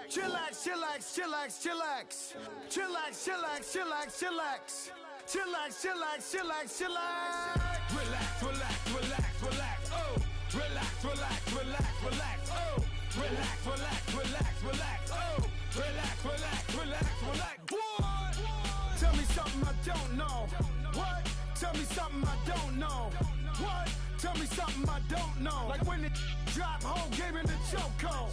Chillax, chillax, chillax, chillax. Chillax, chillax, chillax, chillax. Chillax, chillax, chillax, chillax. Relax, relax, relax, relax. Oh, relax, relax, relax, relax. Oh, relax, relax, relax, relax. Oh, relax, relax, relax, relax. What? Tell me something I don't know. What? Tell me something I don't know. What? Tell me something I don't know. Like when it drop, whole game in the chokehold.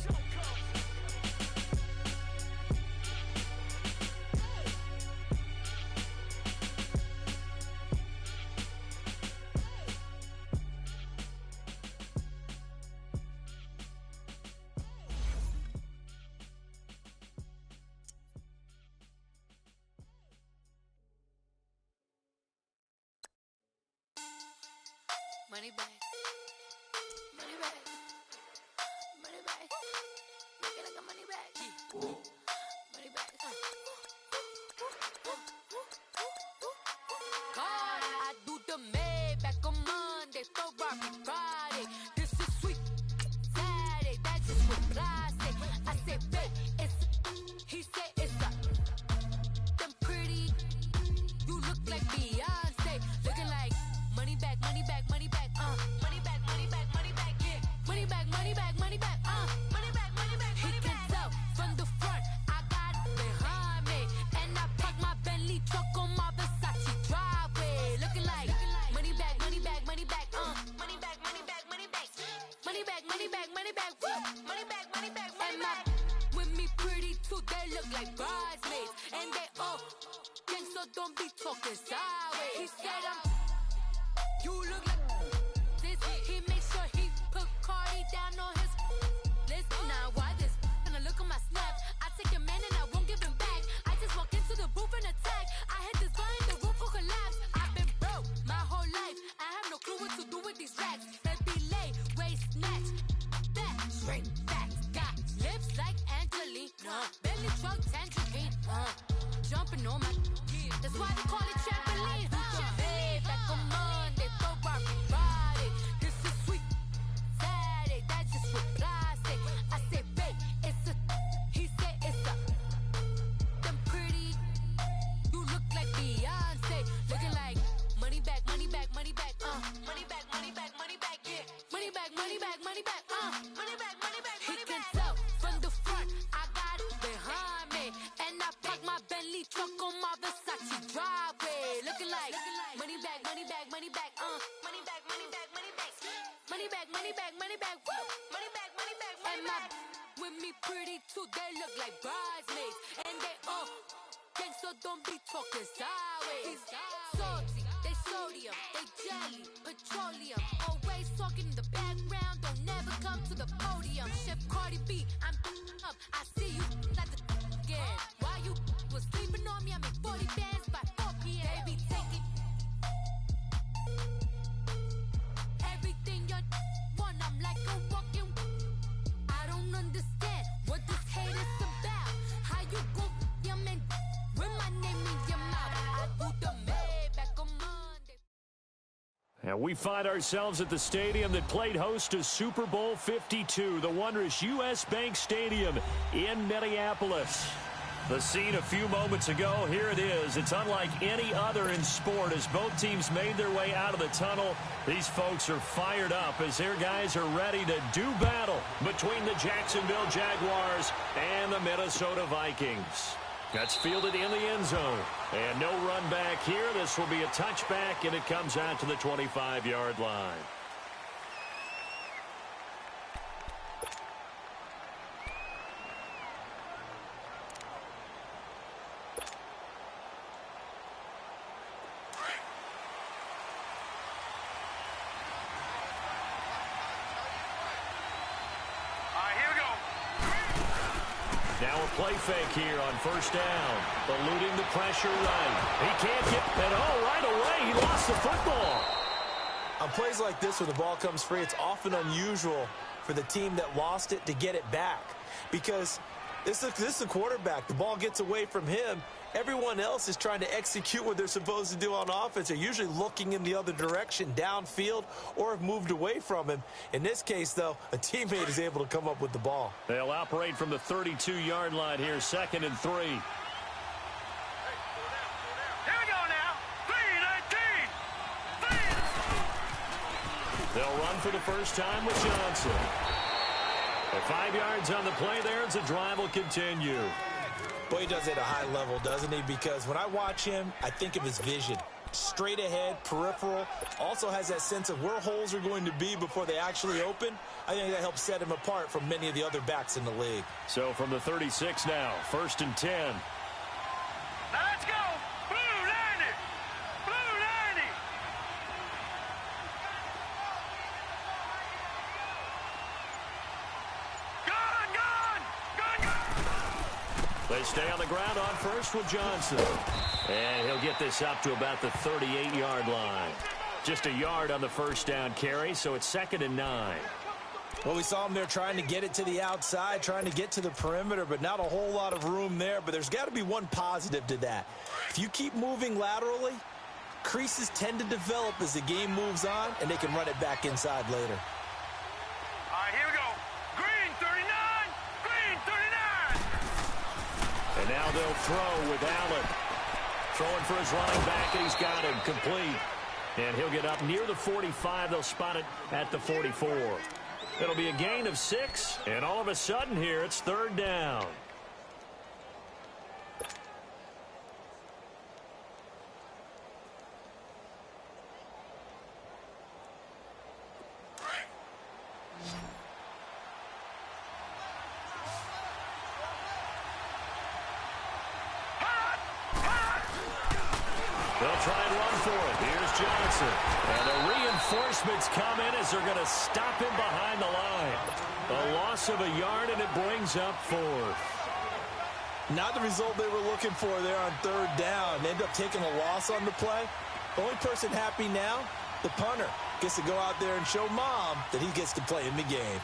Money back, money back, money back. Make it like a money back, money back. God, I do the Maybach on Monday, Ferrari Friday. This is sweet Saturday, that's just what I say. I say, babe, it's he said it's a them pretty. You look like Beyonce, looking like money back, money back, money back. Money back, money back, money back, yeah. Money back, money back, money back, money back, money back, money back. He can tell from the front, I got it behind me. And I park my Bentley truck on my Versace driveway. Looking like money back, money back, money back, money back, money back, money back. Money back, money back, money back, woo. Money back, money back, money back. With me pretty too, they look like bridesmaids. And they all gang, so don't be talking sideways. He said you look like this. He makes sure he put Cardi down on his list. Now why this? Gonna look at my snap. I take a man and I won't give him back. I just walk into the booth and attack. I hit this vine, the roof will collapse. I've been broke my whole life. I have no clue what to do with these racks. Heavy lay, waist snatch, back, straight back. Got lips like Angelina, belly truck tangerine. Jumping on my, that's why they call it trampoline. Back on Monday, Ferrari Friday. This is sweet Saturday, that's just what I say. I say, babe, it's a, he said it's a, them pretty. You look like Beyonce, looking like money back, money back, money back, money back, money back, money back, yeah. Money back, money back, money back, money back, money back, money back. He can tell from the front, I got it behind me, and I park my Bentley truck on my Versace driveway. Looking like money back, money back, money back, money back, money back, money back, money back, money back, money back, woo. Money back, money back, money back. With me pretty too, they look like bridesmaids, and they all gang, so don't be talking sideways. Salty, they sodium, they jelly, petroleum. Always talking in the background, don't never come to the podium. Chef Cardi B, I'm up. I see you like the again. Why you was sleeping on me? I make 40 bands by 4 p.m. They be taking everything you want. I'm like a walking. I don't understand what this hate is about. How you go your man with my name in your mouth? I do the Maybach on Monday. And we find ourselves at the stadium that played host to Super Bowl 52, the wondrous U.S. Bank Stadium in Minneapolis. The scene a few moments ago, here it is. It's unlike any other in sport as both teams made their way out of the tunnel. These folks are fired up as their guys are ready to do battle between the Jacksonville Jaguars and the Minnesota Vikings. That's fielded in the end zone. And no run back here. This will be a touchback, and it comes out to the 25-yard line. Now a play fake here on first down. Eluding the pressure right. He can't get it all right away. He lost the football. On plays like this where the ball comes free, it's often unusual for the team that lost it to get it back. Because This is the quarterback. The ball gets away from him. Everyone else is trying to execute what they're supposed to do on offense. They're usually looking in the other direction, downfield, or have moved away from him. In this case, though, a teammate is able to come up with the ball. They'll operate from the 32-yard line here, 2nd and 3. Here we go now. 3-19. They'll run for the first time with Johnson. At 5 yards on the play there, as the drive will continue. Boy, he does it at a high level, doesn't he? Because when I watch him, I think of his vision. Straight ahead, peripheral. Also has that sense of where holes are going to be before they actually open. I think that helps set him apart from many of the other backs in the league. So from the 36 now, 1st and 10. Now let's go. Blue 90. Blue 90. Gone. They stay on the ground on first with Johnson. And he'll get this up to about the 38-yard line. Just a yard on the first down carry, so it's 2nd and 9. Well, we saw him there trying to get it to the outside, trying to get to the perimeter, but not a whole lot of room there. But there's got to be one positive to that. If you keep moving laterally, creases tend to develop as the game moves on, and they can run it back inside later. All right, here we go. Green 39. Green 39. And now they'll throw with Allen. Throwing for his running back, and he's got him complete. And he'll get up near the 45. They'll spot it at the 44. It'll be a gain of 6, and all of a sudden here, it's 3rd down. They'll try and run for it. Here's Johnson. And the reinforcements come in as they're going to stop him behind the line. A loss of a yard, and it brings up 4th. Not the result they were looking for there on 3rd down. They end up taking a loss on the play. The only person happy now, the punter, gets to go out there and show Mom that he gets to play in the game.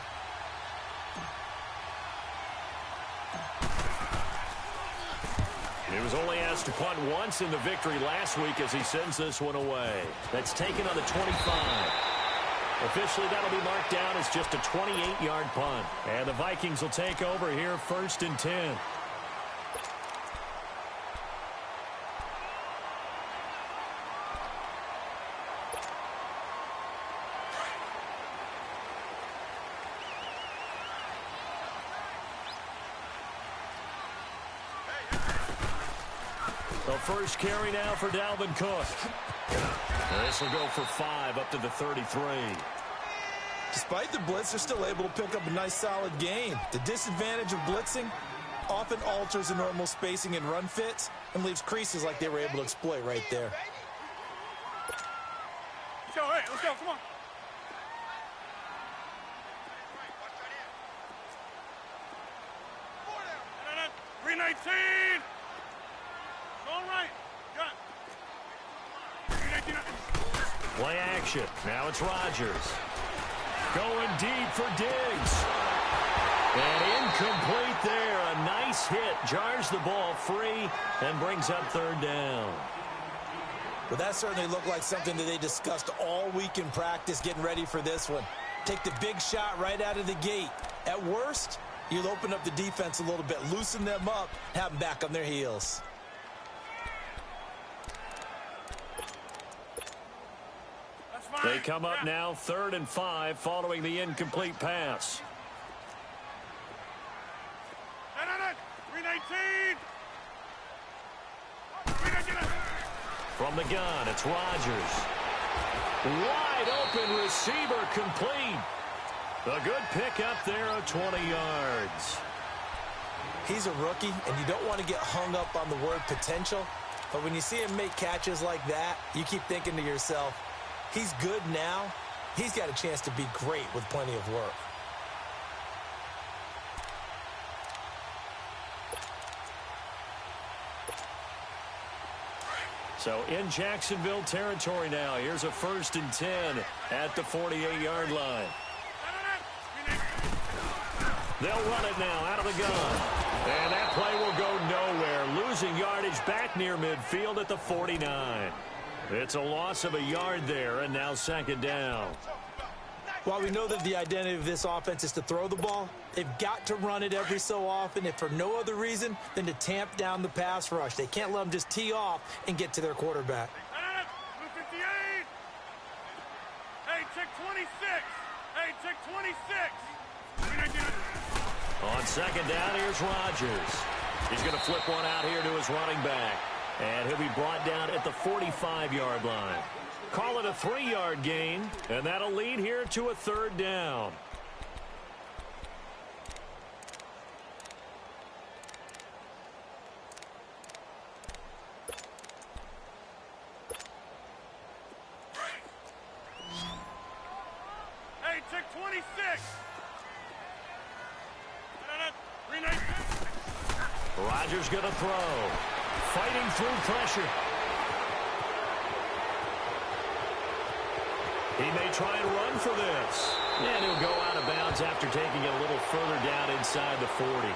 He was only asked to punt once in the victory last week as he sends this one away. That's taken on the 25. Officially, that'll be marked down as just a 28-yard punt. And the Vikings will take over here, 1st and 10. The first carry now for Dalvin Cook. This will go for 5 up to the 33. Despite the blitz, they're still able to pick up a nice solid gain. The disadvantage of blitzing often alters the normal spacing and run fits and leaves creases like they were able to exploit right there. Let's go, hey, let's go, come on. Green 19. Going right. Got it. Green 19. Play action. Now it's Rodgers. Going deep for Diggs. And incomplete there. A nice hit. Jars the ball free and brings up 3rd down. Well, that certainly looked like something that they discussed all week in practice getting ready for this one. Take the big shot right out of the gate. At worst, you'll open up the defense a little bit, loosen them up, have them back on their heels. They come up now 3rd and 5 following the incomplete pass. Green 19. From the gun, it's Rodgers. Wide open receiver complete. A good pickup there of 20 yards. He's a rookie, and you don't want to get hung up on the word potential. But when you see him make catches like that, you keep thinking to yourself, he's good now. He's got a chance to be great with plenty of work. So in Jacksonville territory now. Here's a 1st and 10 at the 48-yard line. They'll run it now out of the gun. back near midfield at the 49. It's a loss of a yard there, and now second down. While we know that the identity of this offense is to throw the ball, they've got to run it every so often, if for no other reason than to tamp down the pass rush. They can't let them just tee off and get to their quarterback. Move 58. Hey, check 26. Hey, check 26. On second down, here's Rodgers. He's going to flip one out here to his running back. And he'll be brought down at the 45-yard line. Call it a 3-yard gain, and that'll lead here to a third down. Hey, check 26. Rodgers going to throw. Fighting through pressure. He may try and run for this. And he'll go out of bounds after taking it a little further down inside the 40.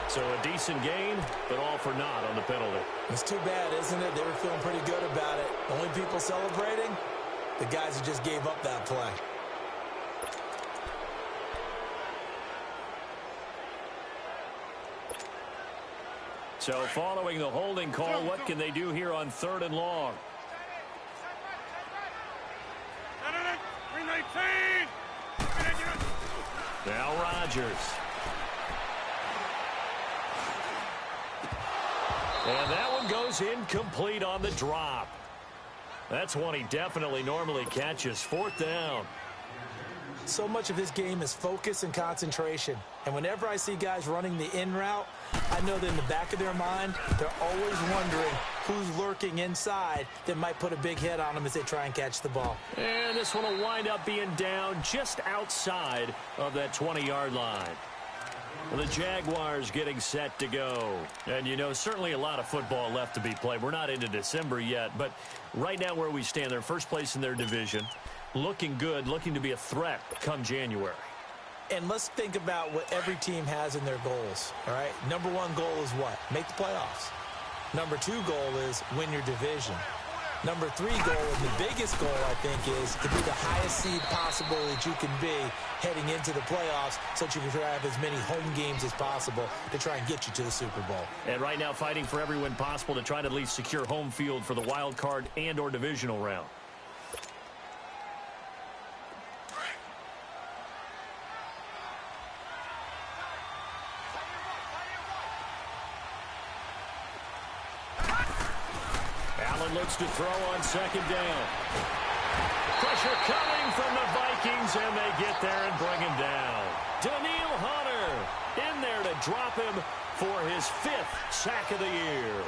So a decent gain, but all for naught on the penalty. It's too bad, isn't it? They were feeling pretty good about it. Only people celebrating? The guys who just gave up that play. So following the holding call, what can they do here on 3rd and long? 319. Now Rodgers. And that one goes incomplete on the drop. That's one he definitely normally catches. 4th down. So much of this game is focus and concentration. And whenever I see guys running the in route, I know that in the back of their mind, they're always wondering who's lurking inside that might put a big hit on them as they try and catch the ball. And this one will wind up being down just outside of that 20-yard line. The Jaguars getting set to go. And, you know, certainly a lot of football left to be played. We're not into December yet, but right now where we stand, they're first place in their division. Looking good, looking to be a threat come January. And let's think about what every team has in their goals, all right? Number 1 goal is what? Make the playoffs. Number 2 goal is win your division. Number 3 goal, and the biggest goal, I think, is to be the highest seed possible that you can be heading into the playoffs so that you can have as many home games as possible to try and get you to the Super Bowl. And right now fighting for every win possible to try to at least secure home field for the wild card and or divisional round. Looks to throw on second down. Pressure coming from the Vikings, and they get there and bring him down. Daniil Hunter in there to drop him for his 5th sack of the year.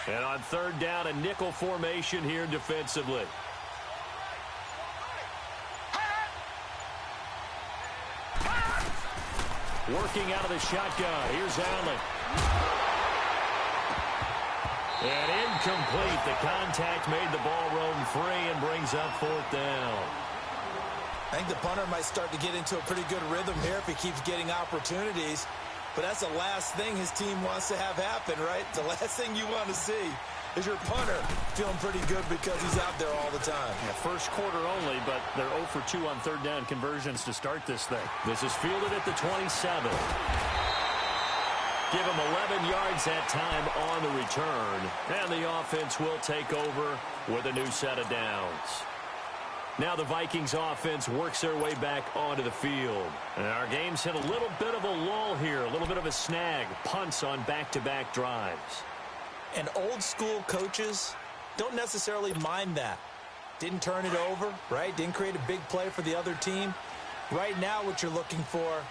And on 3rd down, a nickel formation here defensively. Working out of the shotgun. Here's Allen. And incomplete. The contact made the ball roam free and brings up 4th down. I think the punter might start to get into a pretty good rhythm here if he keeps getting opportunities. But that's the last thing his team wants to have happen, right? The last thing you want to see is your punter feeling pretty good because he's out there all the time. Yeah, first quarter only, but they're 0 for 2 on 3rd down conversions to start this thing. This is fielded at the 27. Give him 11 yards that time on the return. And the offense will take over with a new set of downs. Now the Vikings offense works their way back onto the field. And our game's hit a little bit of a lull here, a little bit of a snag. Punts on back-to-back drives. And old school coaches don't necessarily mind that. Didn't turn it over, right? Didn't create a big play for the other team. Right now what you're looking for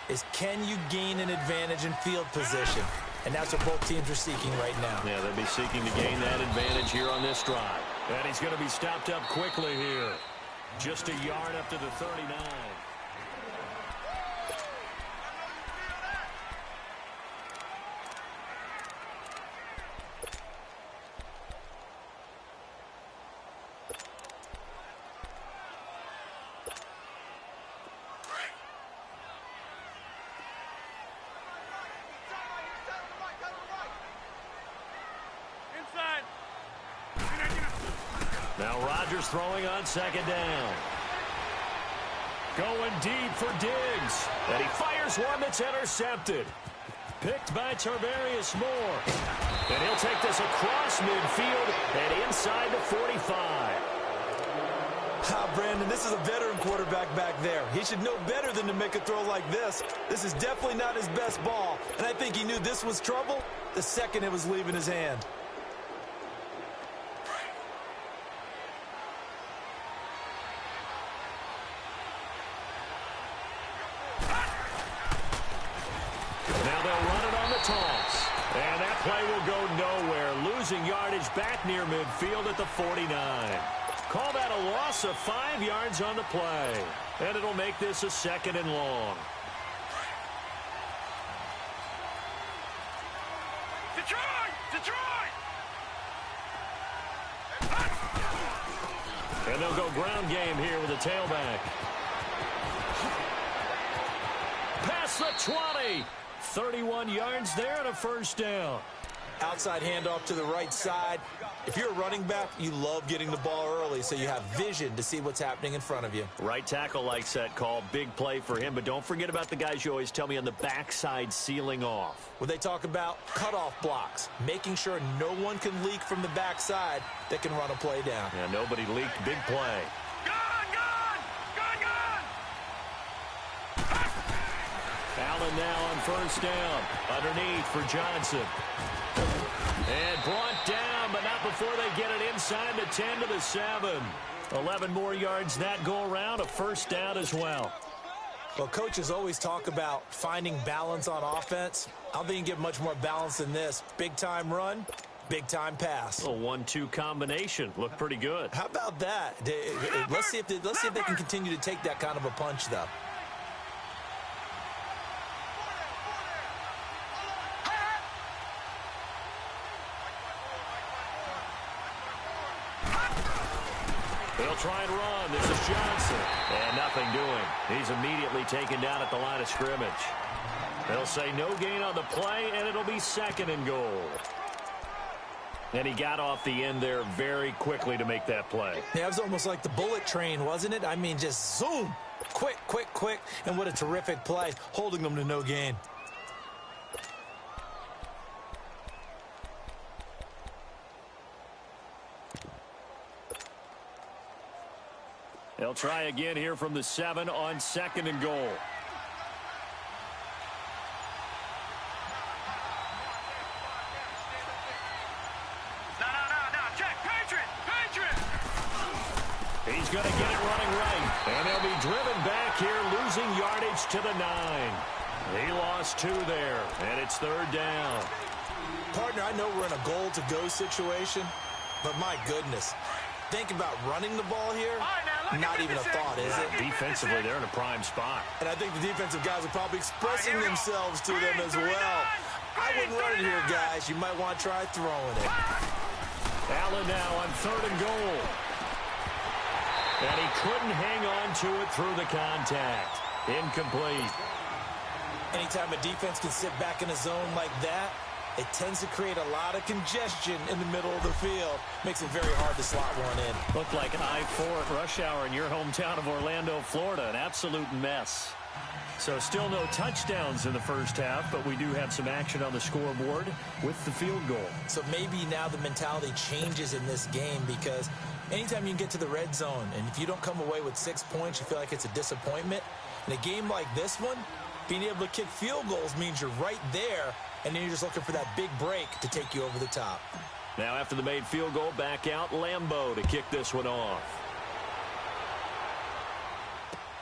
is can you gain an advantage in field position? And that's what both teams are seeking right now. Yeah, they'll be seeking to gain that advantage here on this drive. And he's going to be stopped up quickly here. Just a yard up to the 39. Now Rodgers throwing on second down. Going deep for Diggs. And he fires one that's intercepted. Picked by Tarvarius Moore. And he'll take this across midfield and inside the 45. Brandon, this is a veteran quarterback back there. He should know better than to make a throw like this. This is definitely not his best ball. And I think he knew this was trouble the second it was leaving his hand. Now they'll run it on the toss. And that play will go nowhere. Losing yardage back near midfield at the 49. Call that a loss of 5 yards on the play. And it'll make this a 2nd and long. Detroit! Detroit! And they'll go ground game here with a tailback. Past the 20. 31 yards there and a first down. Outside handoff to the right side. If you're a running back, you love getting the ball early so you have vision to see what's happening in front of you. Right tackle likes that call. Big play for him. But don't forget about the guys you always tell me on the backside sealing off. When they talk about cutoff blocks, making sure no one can leak from the backside that can run a play down. Yeah, nobody leaked. Big play. Allen now on first down. Underneath for Johnson. And brought down, but not before they get it inside the 10 to the 7. 11 more yards that go around. A first down as well. Well, coaches always talk about finding balance on offense. I don't think you can get much more balance than this. Big-time run, big-time pass. A 1-2 combination. Looked pretty good. How about that? Let's see if they can continue to take that kind of a punch, though. They'll try and run. This is Johnson. And nothing doing. He's immediately taken down at the line of scrimmage. They'll say no gain on the play, and it'll be 2nd and goal. And he got off the end there very quickly to make that play. Yeah, it was almost like the bullet train, wasn't it? I mean, just zoom. Quick, quick, quick. And what a terrific play, holding them to no gain. They'll try again here from the 7 on 2nd and goal. No, check, Patriot! He's going to get it running right. And they'll be driven back here, losing yardage to the 9. He lost 2 there, and it's 3rd down. Partner, I know we're in a goal-to-go situation, but my goodness. Think about running the ball here. Not even a thought, is it? Defensively, they're in a prime spot. And I think the defensive guys are probably expressing themselves to them as well. I wouldn't run it here, guys. You might want to try throwing it. Allen now on 3rd and goal. And he couldn't hang on to it through the contact. Incomplete. Anytime a defense can sit back in a zone like that, it tends to create a lot of congestion in the middle of the field. Makes it very hard to slot one in. Looked like I-4 at rush hour in your hometown of Orlando, Florida. An absolute mess. So still no touchdowns in the first half, but we do have some action on the scoreboard with the field goal. So maybe now the mentality changes in this game because anytime you can get to the red zone, and if you don't come away with 6 points, you feel like it's a disappointment. In a game like this one, being able to kick field goals means you're right there, and then you're just looking for that big break to take you over the top. Now after the made field goal, back out Lambeau to kick this one off.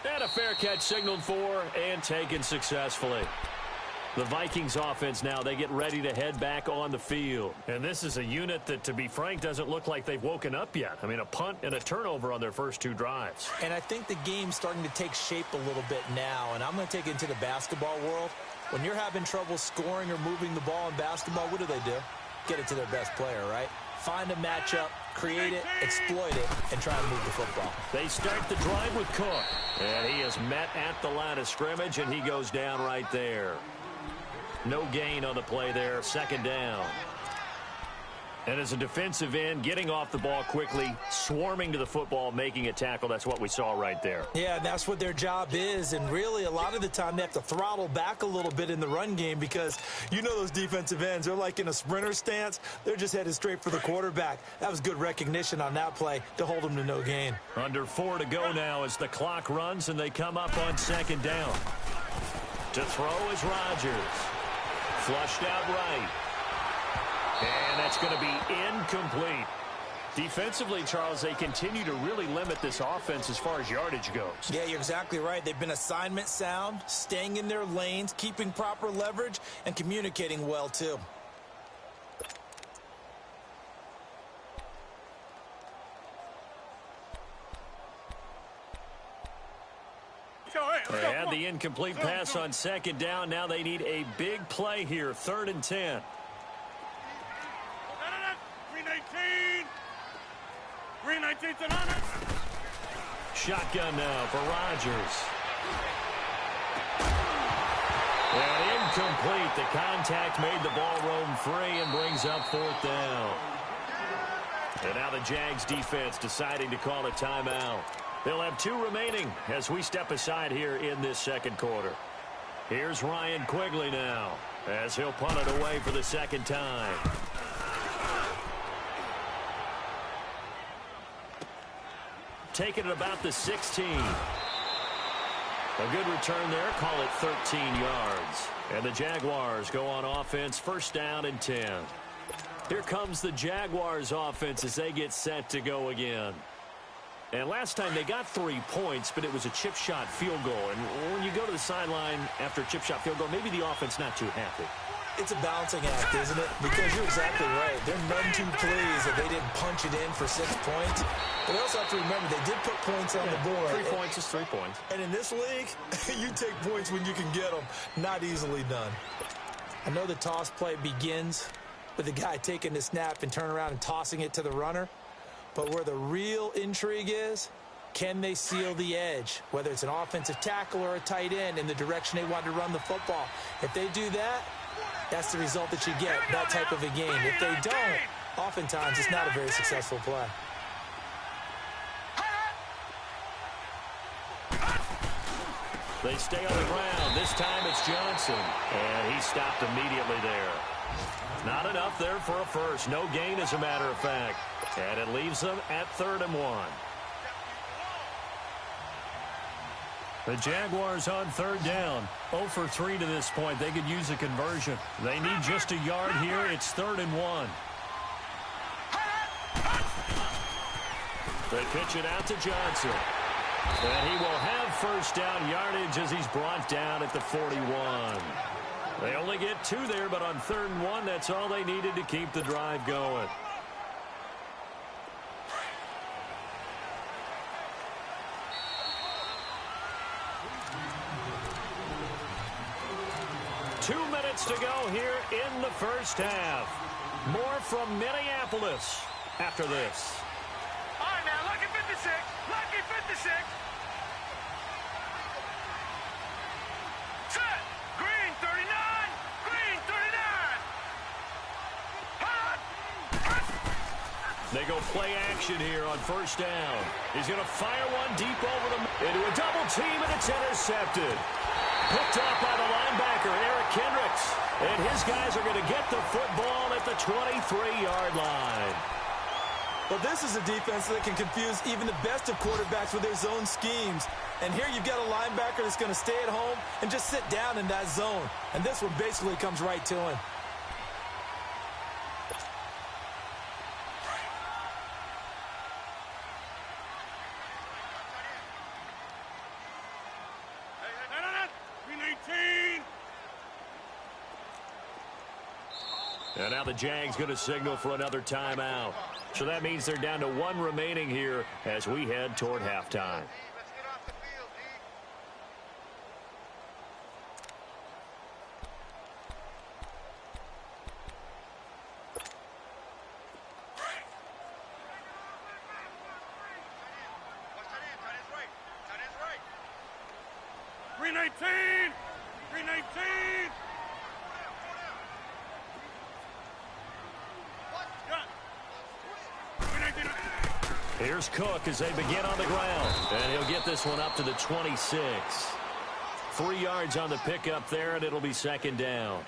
And a fair catch signaled for and taken successfully. The Vikings offense now, they get ready to head back on the field. And this is a unit that, to be frank, doesn't look like they've woken up yet. I mean, a punt and a turnover on their first 2 drives. And I think the game's starting to take shape a little bit now, and I'm going to take it into the basketball world. When you're having trouble scoring or moving the ball in basketball, what do? Get it to their best player, right? Find a matchup, create it, exploit it, and try and move the football. They start the drive with Cook. And he is met at the line of scrimmage, and he goes down right there. No gain on the play there, 2nd down. And as a defensive end, getting off the ball quickly, swarming to the football, making a tackle, that's what we saw right there. Yeah, that's what their job is. And really, a lot of the time, they have to throttle back a little bit in the run game because you know those defensive ends, they're like in a sprinter stance. They're just headed straight for the quarterback. That was good recognition on that play to hold them to no gain. Under 4 to go now as the clock runs and they come up on second down. To throw is Rodgers. Flushed out right. And that's going to be incomplete. Defensively, Charles, they continue to really limit this offense as far as yardage goes. Yeah, you're exactly right. They've been assignment sound, staying in their lanes, keeping proper leverage, and communicating well, too. They had the incomplete pass on second down. Now they need a big play here, 3rd and 10. 319's an honor. Shotgun now for Rodgers. And incomplete. The contact made the ball roam free and brings up 4th down. And now the Jags defense deciding to call a timeout. They'll have 2 remaining as we step aside here in this second quarter. Here's Ryan Quigley now as he'll punt it away for the second time. Taking it about the 16. A good return there. Call it 13 yards. And the Jaguars go on offense, 1st down and 10. Here comes the Jaguars offense as they get set to go again. And last time they got 3 points, but it was a chip shot field goal. And when you go to the sideline after a chip shot field goal, maybe the offense not too happy. It's a balancing act, isn't it? Because you're exactly right. They're none too pleased that they didn't punch it in for 6 points. But they also have to remember they did put points on the board. 3 points is 3 points. And in this league, you take points when you can get them. Not easily done. I know the toss play begins with the guy taking the snap and turning around and tossing it to the runner. But where the real intrigue is, can they seal the edge? Whether it's an offensive tackle or a tight end in the direction they want to run the football. If they do that, that's the result that you get, that type of a game. If they don't, oftentimes it's not a very successful play. They stay on the ground. This time it's Johnson. And he stopped immediately there. Not enough there for a first. No gain, as a matter of fact. And it leaves them at 3rd and 1. The Jaguars on 3rd down. 0 for 3 to this point. They could use a conversion. They need just a yard here. It's 3rd and 1. They pitch it out to Johnson. And he will have 1st down yardage as he's brought down at the 41. They only get 2 there, but on 3rd and 1, that's all they needed to keep the drive going. Two minutes to go here in the first half. More from Minneapolis after this. All right, now, lucky 56. Lucky 56. Set. Green 39. Green 39. Hot. They go play action here on 1st down. He's going to fire one deep over the into a double team, and it's intercepted. Picked up by the linebacker, Eric Kendricks. And his guys are going to get the football at the 23-yard line. Well, this is a defense that can confuse even the best of quarterbacks with their zone schemes. And here you've got a linebacker that's going to stay at home and just sit down in that zone. And this one basically comes right to him. And now the Jags going to signal for another timeout. So that means they're down to 1 remaining here as we head toward halftime. Let's get off the field, D. 319! 319! Here's Cook as they begin on the ground. And he'll get this one up to the 26. 3 yards on the pickup there, and it'll be second down.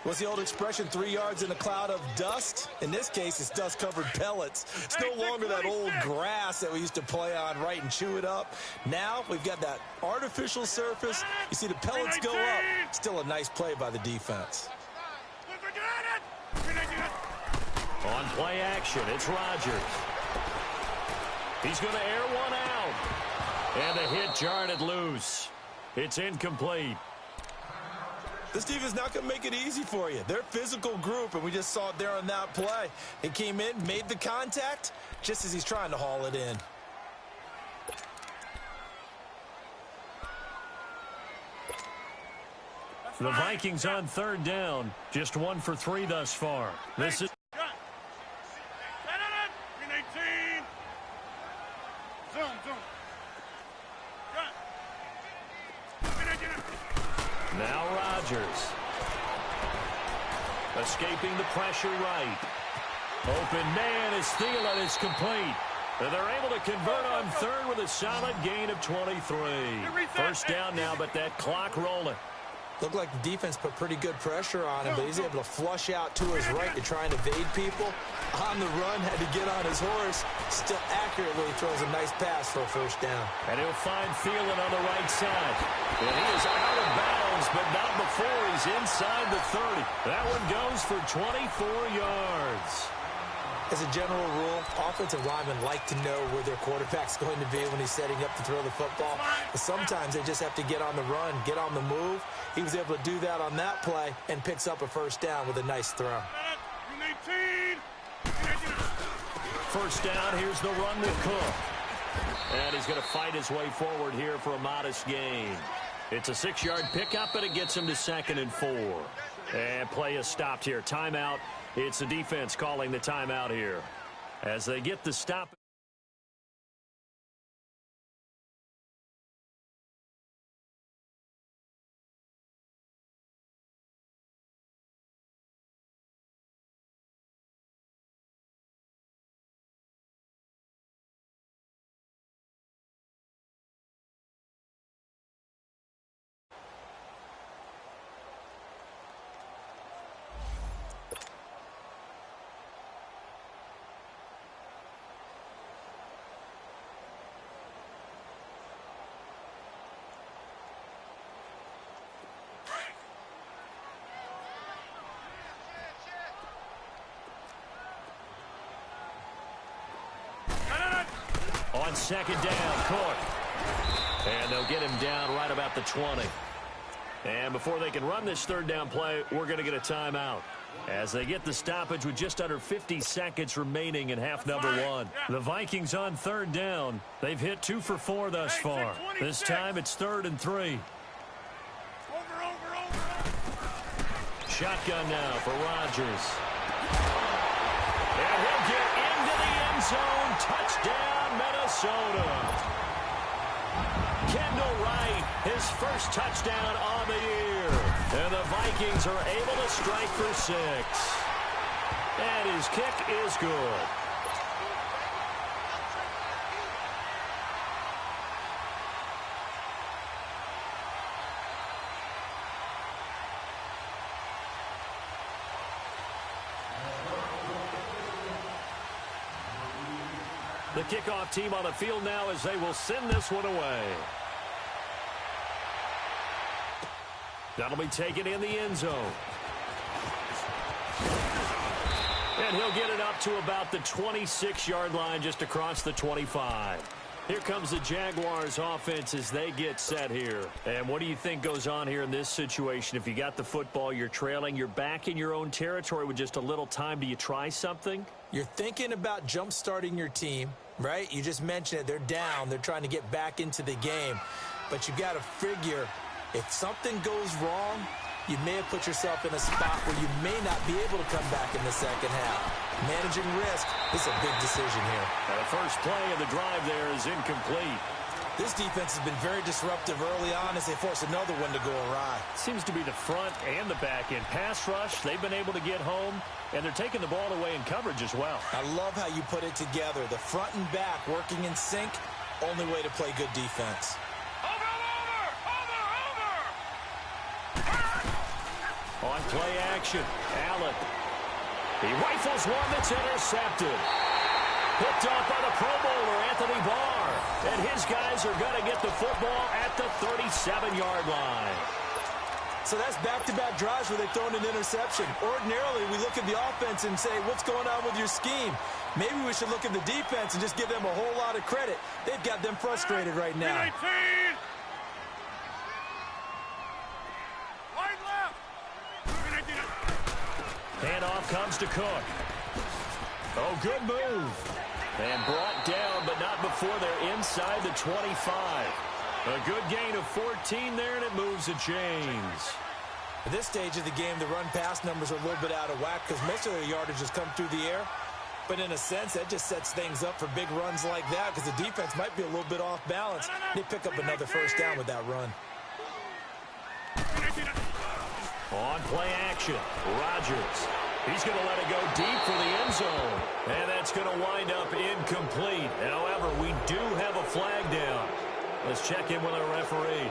What's the old expression, 3 yards in a cloud of dust? In this case, it's dust-covered pellets. It's no longer that old grass that we used to play on, right, and chew it up. Now we've got that artificial surface. You see the pellets go up. Still a nice play by the defense. On play action, it's Rodgers. He's going to air one out. And the hit jarred it loose. It's incomplete. This defense not going to make it easy for you. They're a physical group, and we just saw it there on that play. He came in, made the contact, just as he's trying to haul it in. The Vikings on third down. Just 1 for 3 thus far. This is... Now Rodgers. Escaping the pressure right. Open man is Thielen is complete. And they're able to convert on third with a solid gain of 23. First down now, but that clock rolling. Looked like the defense put pretty good pressure on him, but he's able to flush out to his right to try and evade people. On the run, had to get on his horse. Still accurately throws a nice pass for a first down. And he'll find Thielen on the right side. And he is out of bounds, but not before he's inside the 30. That one goes for 24 yards. As a general rule, offensive linemen like to know where their quarterback's going to be when he's setting up to throw the football. But sometimes they just have to get on the run, get on the move. He was able to do that on that play and picks up a first down with a nice throw. First down, here's the run with Cook. And he's going to fight his way forward here for a modest gain. It's a 6-yard pickup, and it gets him to 2nd and 4. And play is stopped here. Timeout. It's the defense calling the timeout here as they get the stop. On second down, Cook. And they'll get him down right about the 20. And before they can run this third down play, we're going to get a timeout. As they get the stoppage with just under 50 seconds remaining in half number 1. The Vikings on third down. They've hit 2 for 4 thus far. This time it's 3rd and 3. Shotgun now for Rodgers. And he'll get into the end zone. Touchdown, Minnesota. Kendall Wright, his first touchdown on the year. And the Vikings are able to strike for 6. And his kick is good. The kickoff team on the field now as they will send this one away. That'll be taken in the end zone. And he'll get it up to about the 26-yard line just across the 25. Here comes the Jaguars offense as they get set here. And what do you think goes on here in this situation? If you got the football, you're trailing, you're back in your own territory with just a little time. Do you try something? You're thinking about jump-starting your team, right? You just mentioned it. They're down. They're trying to get back into the game. But you got to figure if something goes wrong, you may have put yourself in a spot where you may not be able to come back in the second half. Managing risk is a big decision here. And the first play of the drive there is incomplete. This defense has been very disruptive early on as they force another one to go awry. Seems to be the front and the back end. Pass rush, they've been able to get home, and they're taking the ball away in coverage as well. I love how you put it together. The front and back working in sync, only way to play good defense. On play action, Allen. He rifles one that's intercepted. Picked off by the Pro Bowler, Anthony Barr. And his guys are going to get the football at the 37-yard line. So that's back-to-back drives where they've thrown an interception. Ordinarily, we look at the offense and say, what's going on with your scheme? Maybe we should look at the defense and just give them a whole lot of credit. They've got them frustrated right now. Handoff comes to Cook. Oh, good move. And brought down, but not before they're inside the 25. A good gain of 14 there, and it moves the chains. At this stage of the game, the run-pass numbers are a little bit out of whack because most of their yardage has come through the air. But in a sense, that just sets things up for big runs like that because the defense might be a little bit off balance. They pick up another first down with that run. On play action, Rodgers. He's going to let it go deep for the end zone. And that's going to wind up incomplete. However, we do have a flag down. Let's check in with our referee.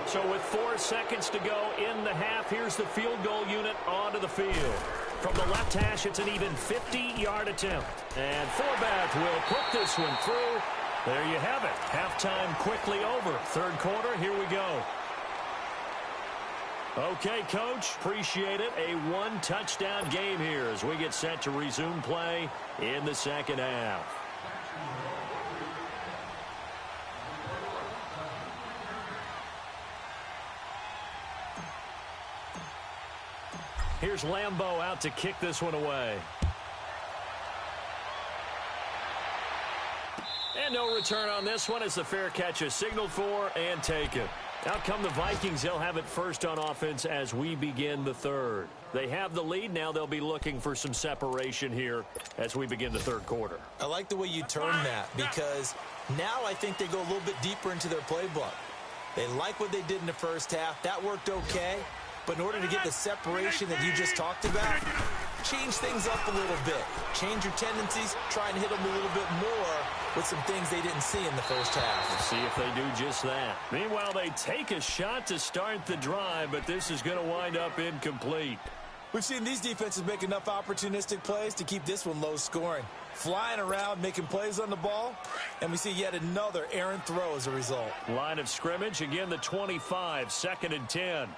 So with 4 seconds to go in the half, here's the field goal unit onto the field. From the left hash, it's an even 50-yard attempt. And Forbath will put this one through. There you have it. Halftime quickly over. Third quarter, here we go. Okay, Coach, appreciate it. A one-touchdown game here as we get set to resume play in the second half. Here's Lambeau out to kick this one away. And no return on this one as the fair catch is signaled for and taken. Out come the Vikings. They'll have it first on offense as we begin the third. They have the lead. Now they'll be looking for some separation here as we begin the third quarter. I like the way you turn that because now I think they go a little bit deeper into their playbook. They like what they did in the first half. That worked okay. But in order to get the separation that you just talked about, change things up a little bit. Change your tendencies. Try and hit them a little bit more with some things they didn't see in the first half. Let's see if they do just that. Meanwhile, they take a shot to start the drive, but this is going to wind up incomplete. We've seen these defenses make enough opportunistic plays to keep this one low scoring. Flying around, making plays on the ball, and we see yet another errant throw as a result. Line of scrimmage, again the 25, 2nd and 10.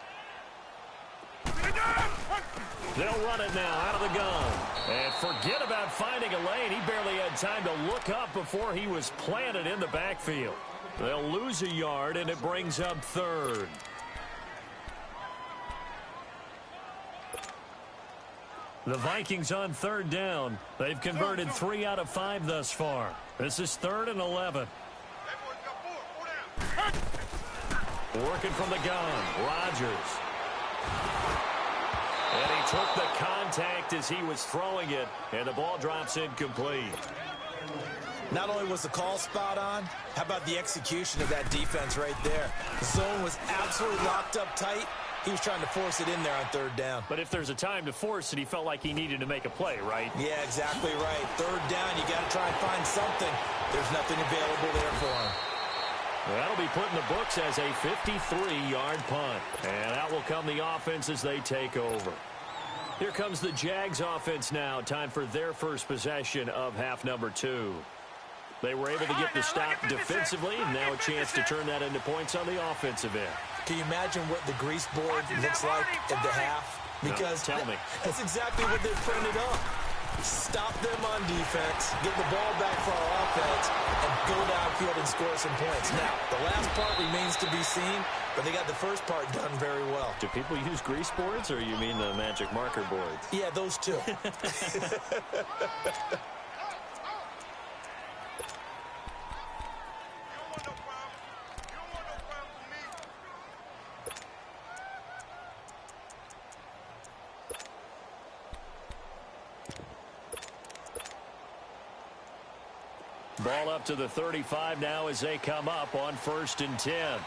They'll run it now out of the gun. And forget about finding a lane. He barely had time to look up before he was planted in the backfield. They'll lose a yard, and it brings up third. The Vikings on third down. They've converted 3 out of 5 thus far. This is 3rd and 11. Working from the gun, Rodgers. And he took the contact as he was throwing it, and the ball drops incomplete. Not only was the call spot on, how about the execution of that defense right there? The zone was absolutely locked up tight. He was trying to force it in there on third down. But if there's a time to force it, he felt like he needed to make a play, right? Yeah, exactly right. Third down, you got to try and find something. There's nothing available there for him. That'll be put in the books as a 53-yard punt. And out will come the offense as they take over. Here comes the Jags offense now. Time for their first possession of half number 2. They were able to get the stop defensively. Now a chance to turn that into points on the offensive end. Can you imagine what the grease board looks like at the half? Because no, tell me. That's exactly what they printed up. Stop them on defense, get the ball back for our offense, and go downfield and score some points. Now, the last part remains to be seen, but they got the first part done very well. Do people use grease boards, or you mean the magic marker boards? Yeah, those two. Ball up to the 35 now as they come up on 1st and 10.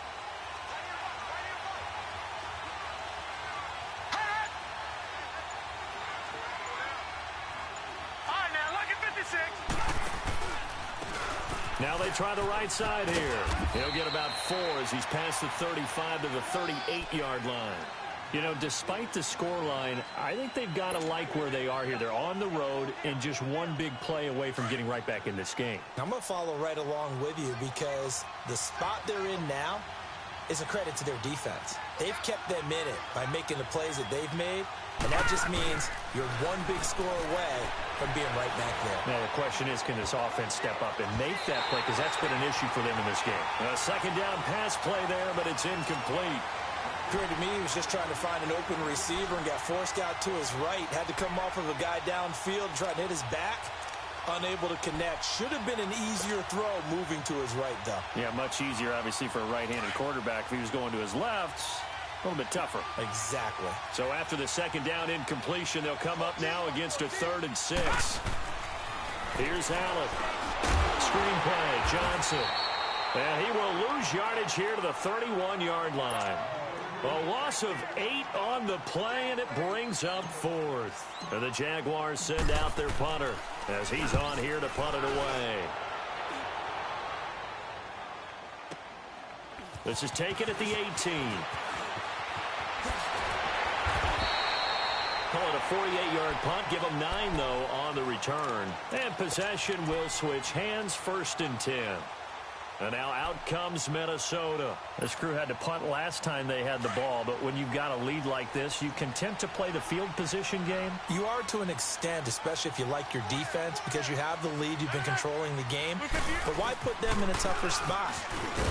Now they try the right side here. He'll get about 4 as he's past the 35 to the 38-yard line. You know, despite the scoreline, I think they've got to like where they are here. They're on the road and just one big play away from getting right back in this game. I'm going to follow right along with you because the spot they're in now is a credit to their defense. They've kept them in it by making the plays that they've made, and that just means you're one big score away from being right back there. Now, the question is, can this offense step up and make that play? Because that's been an issue for them in this game. A second down pass play there, but it's incomplete. Appeared to me he was just trying to find an open receiver and got forced out to his right. Had to come off of a guy downfield and try to hit his back. Unable to connect. Should have been an easier throw moving to his right, though. Yeah, much easier, obviously, for a right-handed quarterback. If he was going to his left, a little bit tougher. Exactly. So after the second down incompletion, they'll come up now against a 3rd and 6. Here's Allen. Screen play, Johnson. And he will lose yardage here to the 31-yard line. A loss of 8 on the play, and it brings up 4th. And the Jaguars send out their punter as he's on here to punt it away. This is taken at the 18. Call it a 48-yard punt. Give them 9, though, on the return. And possession will switch hands, 1st and 10. And now out comes Minnesota. This crew had to punt last time they had the ball, but when you've got a lead like this, you content to play the field position game? You are to an extent, especially if you like your defense, because you have the lead, you've been controlling the game. But why put them in a tougher spot?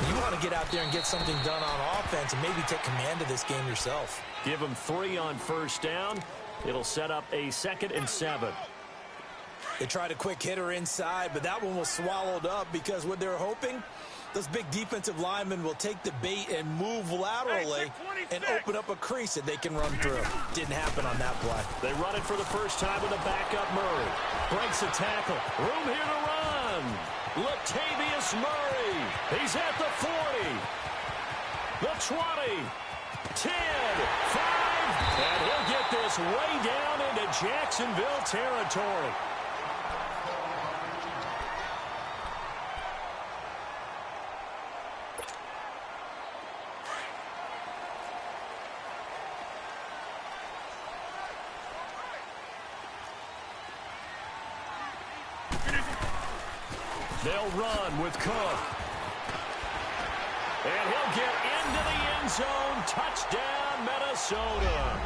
You want to get out there and get something done on offense and maybe take command of this game yourself. Give them 3 on 1st down. It'll set up a 2nd and 7. They tried a quick hitter inside, but that one was swallowed up because what they're hoping, those big defensive linemen will take the bait and move laterally and open up a crease that they can run through. Didn't happen on that play. They run it for the first time with a backup Murray. Breaks a tackle. Room here to run. Latavius Murray. He's at the 40. The 20. 10. 5. And he'll get this way down into Jacksonville territory. They'll run with Cook. And he'll get into the end zone. Touchdown, Minnesota.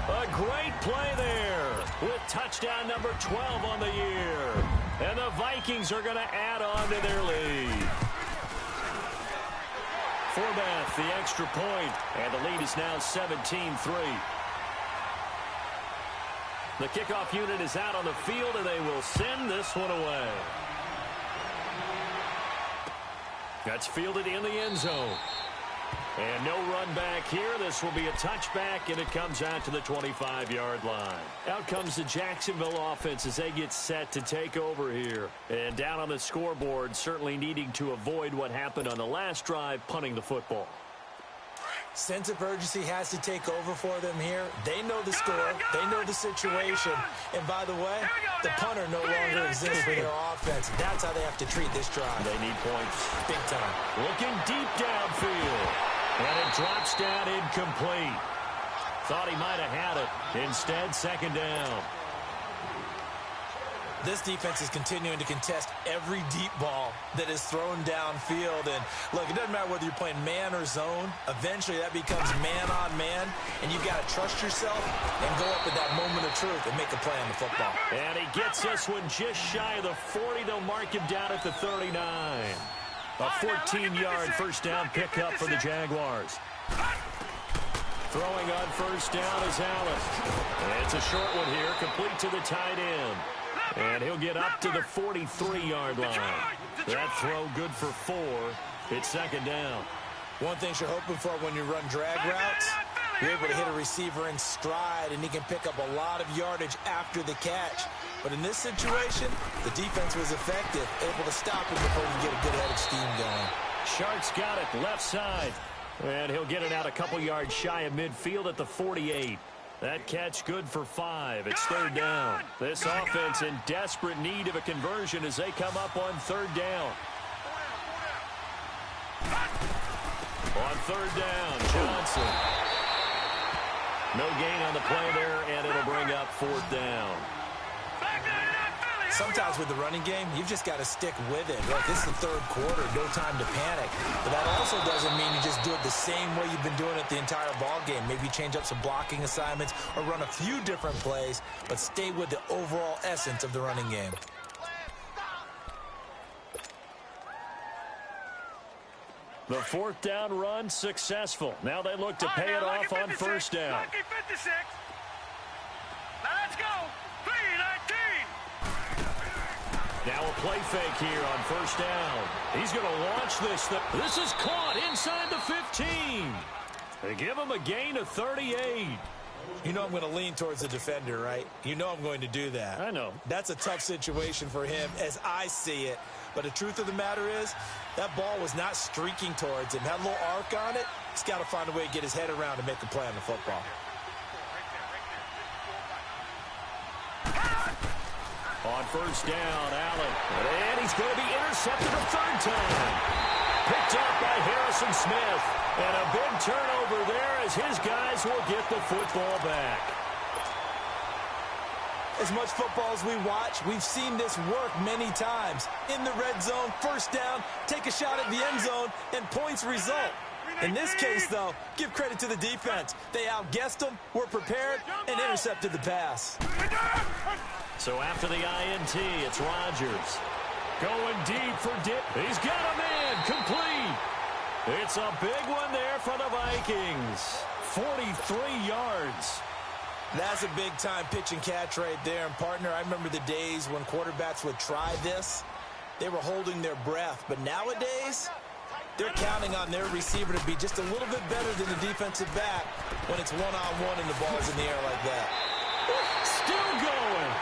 A great play there with touchdown number 12 on the year. And the Vikings are going to add on to their lead. Forbath, the extra point. And the lead is now 17-3. The kickoff unit is out on the field, and they will send this one away. That's fielded in the end zone. And no run back here. This will be a touchback, and it comes out to the 25-yard line. Out comes the Jacksonville offense as they get set to take over here. And down on the scoreboard, certainly needing to avoid what happened on the last drive, punting the football. Sense of urgency has to take over for them here. They know the score. They know the situation. And by the way, the punter no longer exists for their offense. That's how they have to treat this drive. They need points. Big time. Looking deep downfield. And it drops down incomplete. Thought he might have had it. Instead, 2nd down. This defense is continuing to contest every deep ball that is thrown downfield. And, look, it doesn't matter whether you're playing man or zone. Eventually, that becomes man-on-man, and you've got to trust yourself and go up at that moment of truth and make a play on the football. And he gets this one just shy of the 40. They'll mark him down at the 39. A 14-yard first down pickup for the Jaguars. Throwing on first down is Allen. And it's a short one here, complete to the tight end. And he'll get up to the 43-yard line. That throw good for 4. It's 2nd down. One thing you're hoping for when you run drag routes, You're able to hit a receiver in stride, and he can pick up a lot of yardage after the catch. But in this situation, the defense was effective, able to stop him before he get a good head of steam going. Shark's got it left side. And he'll get it out a couple yards shy of midfield at the 48. That catch good for 5. It's third down. This offense in desperate need of a conversion as they come up on third down. On third down, Johnson. No gain on the play there, and it'll bring up fourth down. Sometimes with the running game, you've just got to stick with it. Look, this is the third quarter, no time to panic. But that also doesn't mean you just do it the same way you've been doing it the entire ball game. Maybe change up some blocking assignments or run a few different plays, but stay with the overall essence of the running game. The fourth down run successful. Now they look to pay it off on first down. Lucky 56. Now let's go. 3-19. Now a play fake here on first down. He's going to launch this. This is caught inside the 15. They give him a gain of 38. You know I'm going to lean towards the defender, right? You know I'm going to do that. I know. That's a tough situation for him as I see it. But the truth of the matter is, that ball was not streaking towards him. Had a little arc on it. He's got to find a way to get his head around and make a play on the football. On first down, Allen. And he's going to be intercepted a third time. Picked up by Harrison Smith. And a big turnover there as his guys will get the football back. As much football as we watch, we've seen this work many times. In the red zone, first down, take a shot at the end zone, and points result. In this case, though, give credit to the defense. They outguessed them, were prepared, and intercepted the pass. So after the INT, it's Rodgers. Going deep for Dick. He's got a man complete. It's a big one there for the Vikings. 43 yards. That's a big-time pitch and catch right there. And, partner, I remember the days when quarterbacks would try this. They were holding their breath. But nowadays, they're counting on their receiver to be just a little bit better than the defensive back when it's one-on-one and the ball's in the air like that. Still going.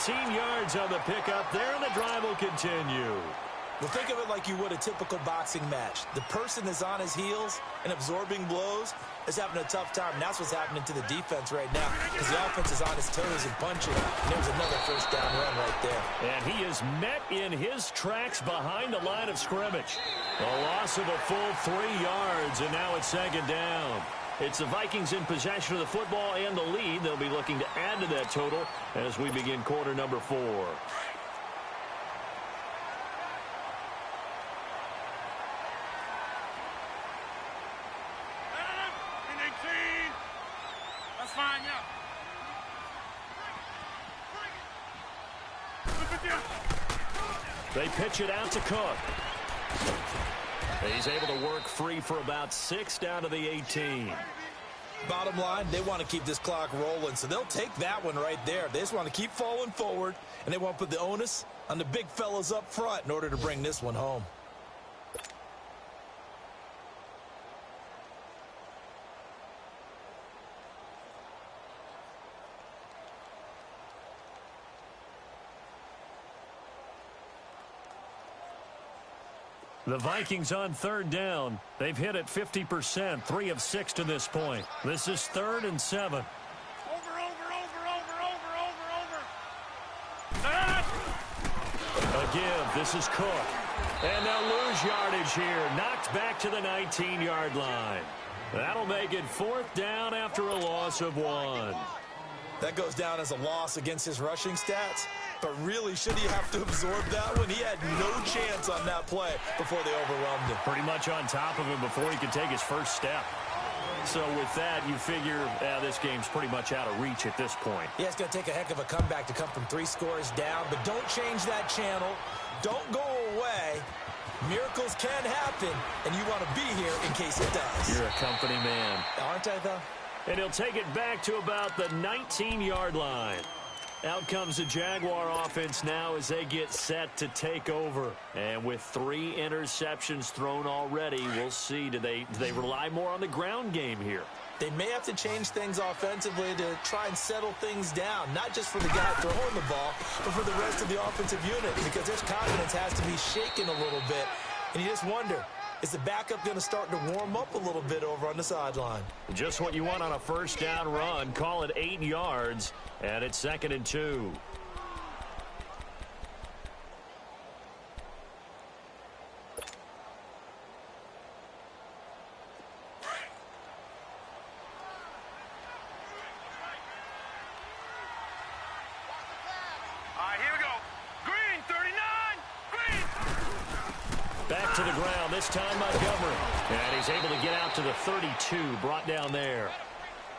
17 yards on the pickup there, and the drive will continue. Well, think of it like you would a typical boxing match. The person is on his heels and absorbing blows is having a tough time. And that's what's happening to the defense right now because the offense is on his toes and punching. And there's another first down run right there. And he is met in his tracks behind the line of scrimmage. A loss of a full 3 yards, and now it's second down. It's the Vikings in possession of the football and the lead. They'll be looking to add to that total as we begin quarter number 4. That's fine, yeah. They pitch it out to Cook. He's able to work free for about 6 down to the 18. Bottom line, they want to keep this clock rolling, so they'll take that one right there. They just want to keep falling forward, and they want to put the onus on the big fellas up front in order to bring this one home. The Vikings on third down. They've hit it 50%, 3 of 6 to this point. This is 3rd and 7. Over. A give. This is Cook. And they'll lose yardage here. Knocked back to the 19-yard line. That'll make it 4th down after a loss of 1. That goes down as a loss against his rushing stats. But really, should he have to absorb that one? He had no chance on that play before they overwhelmed him. Pretty much on top of him before he could take his first step. So with that, you figure this game's pretty much out of reach at this point. Yeah, it's going to take a heck of a comeback to come from 3 scores down. But don't change that channel. Don't go away. Miracles can happen, and you want to be here in case it does. You're a company man. Aren't I, though? And he'll take it back to about the 19-yard line. Out comes the Jaguar offense now as they get set to take over. And with 3 interceptions thrown already, we'll see. Do they rely more on the ground game here? They may have to change things offensively to try and settle things down, not just for the guy throwing the ball, but for the rest of the offensive unit, because their confidence has to be shaken a little bit. And you just wonder, is the backup going to start to warm up a little bit over on the sideline? Just what you want on a first down run. Call it 8 yards, and it's 2nd and 2. Back to the ground, this time Montgomery. And he's able to get out to the 32, brought down there.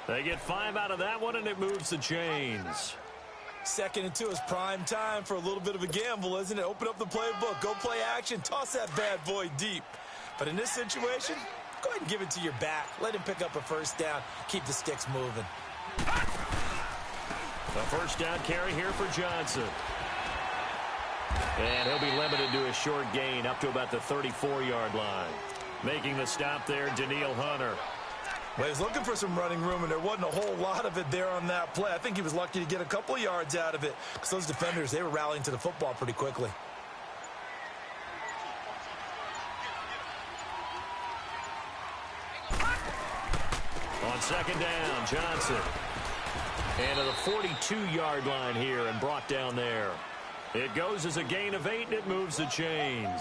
They get 5 out of that one, and it moves the chains. 2nd and 2 is prime time for a little bit of a gamble, isn't it? Open up the playbook, go play action, toss that bad boy deep. But in this situation, go ahead and give it to your back. Let him pick up a first down, keep the sticks moving. A first down carry here for Johnson. And he'll be limited to a short gain up to about the 34-yard line. Making the stop there, Danielle Hunter. Well, he was looking for some running room, and there wasn't a whole lot of it there on that play. I think he was lucky to get a couple of yards out of it because those defenders, they were rallying to the football pretty quickly. On 2nd down, Johnson. And to the 42-yard line here and brought down there. It goes as a gain of 8, and it moves the chains.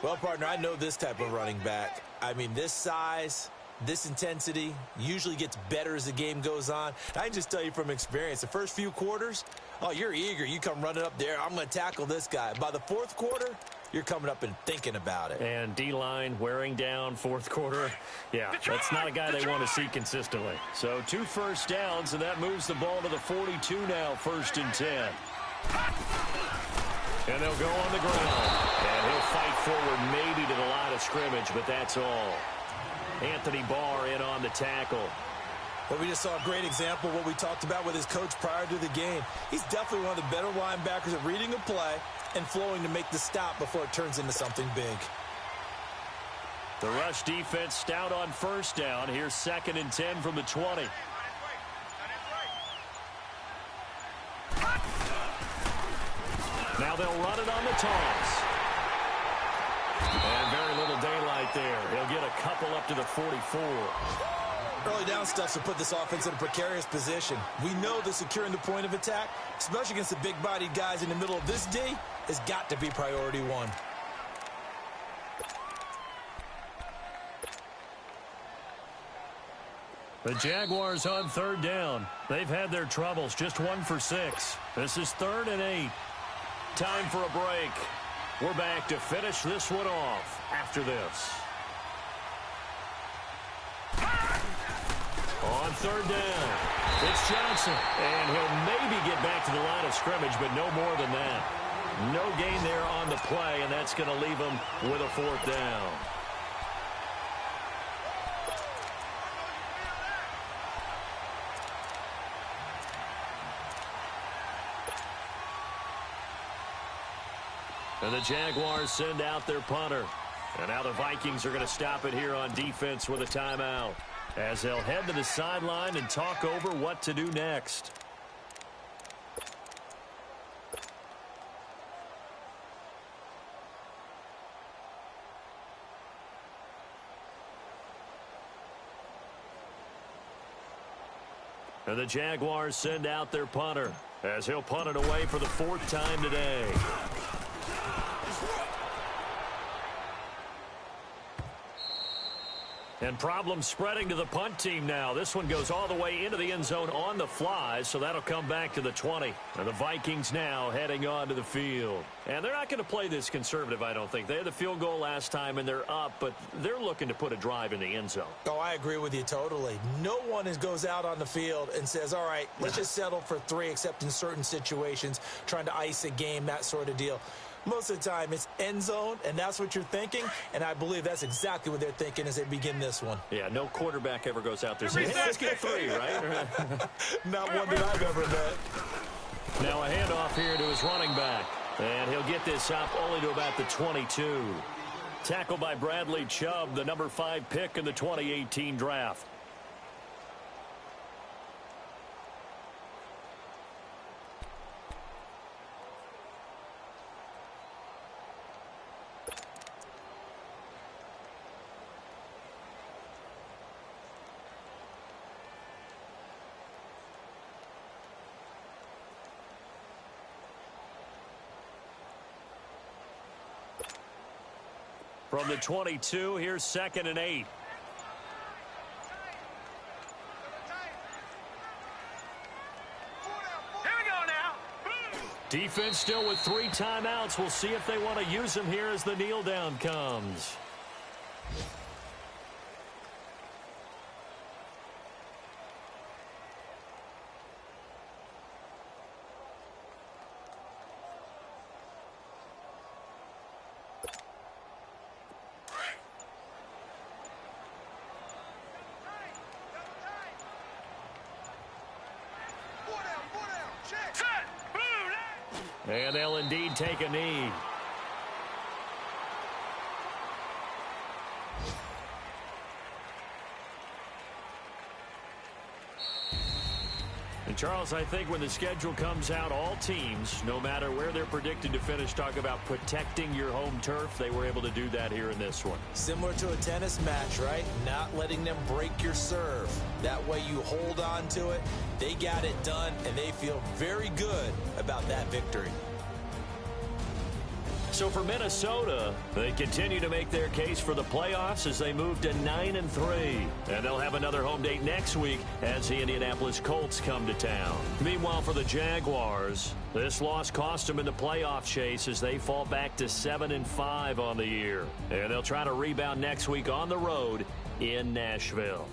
Well, partner, I know this type of running back. I mean, this size, this intensity usually gets better as the game goes on. I can just tell you from experience, the first few quarters, oh, you're eager. You come running up there. I'm going to tackle this guy. By the 4th quarter, you're coming up and thinking about it. And D-line wearing down 4th quarter. Yeah, that's not a guy they want to see consistently. So 2 first downs, and that moves the ball to the 42 now, 1st and 10. And they'll go on the ground. And he'll fight forward maybe to the line of scrimmage, but that's all. Anthony Barr in on the tackle. Well, we just saw a great example of what we talked about with his coach prior to the game. He's definitely one of the better linebackers at reading a play and flowing to make the stop before it turns into something big. The rush defense stout on first down. Here's 2nd and 10 from the 20. Now they'll run it on the toss. And very little daylight there. He'll get a couple up to the 44. Early down stuff to put this offense in a precarious position. We know that securing the point of attack, especially against the big-bodied guys in the middle of this D, has got to be priority 1. The Jaguars on 3rd down. They've had their troubles, just 1 for 6. This is 3rd and 8. Time for a break. We're back to finish this one off after this. On 3rd down, it's Johnson. And he'll maybe get back to the line of scrimmage, but no more than that. No gain there on the play, and that's going to leave him with a 4th down. And the Jaguars send out their punter. And now the Vikings are going to stop it here on defense with a timeout, as they'll head to the sideline and talk over what to do next. And the Jaguars send out their punter, as he'll punt it away for the 4th time today. And problems spreading to the punt team now. This one goes all the way into the end zone on the fly, so that'll come back to the 20. And the Vikings now heading onto the field. And they're not going to play this conservative, I don't think. They had the field goal last time, and they're up, but they're looking to put a drive in the end zone. Oh, I agree with you totally. No one goes out on the field and says, all right, let's just settle for 3, except in certain situations, trying to ice a game, that sort of deal. Most of the time, it's end zone, and that's what you're thinking, and I believe that's exactly what they're thinking as they begin this one. Yeah, no quarterback ever goes out there saying, hey, let's get 3, right? Not one that I've ever met. Now a handoff here to his running back, and he'll get this up only to about the 22. Tackled by Bradley Chubb, the number 5 pick in the 2018 draft. From the 22, here's 2nd and 8. Defense still with 3 timeouts. We'll see if they want to use them here as the kneel down comes. And they'll indeed take a knee. And Charles, I think when the schedule comes out, all teams, no matter where they're predicted to finish, talk about protecting your home turf. They were able to do that here in this one. Similar to a tennis match, right? Not letting them break your serve. That way you hold on to it. They got it done, and they feel very good about that victory. So for Minnesota, they continue to make their case for the playoffs as they move to 9-3. And they'll have another home date next week as the Indianapolis Colts come to town. Meanwhile, for the Jaguars, this loss cost them in the playoff chase as they fall back to 7-5 on the year. And they'll try to rebound next week on the road in Nashville.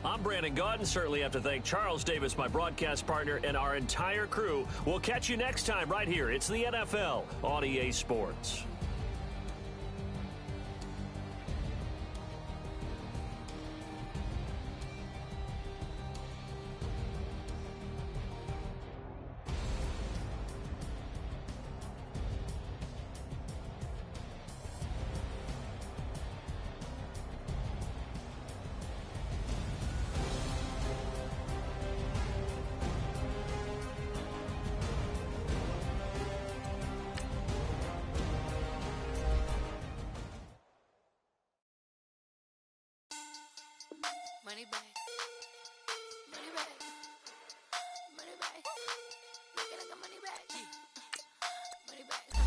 I'm Brandon Gaudin. Certainly have to thank Charles Davis, my broadcast partner, and our entire crew. We'll catch you next time right here. It's the NFL on EA Sports. Money back. Money back. Money back. Make it like a money back. Money back.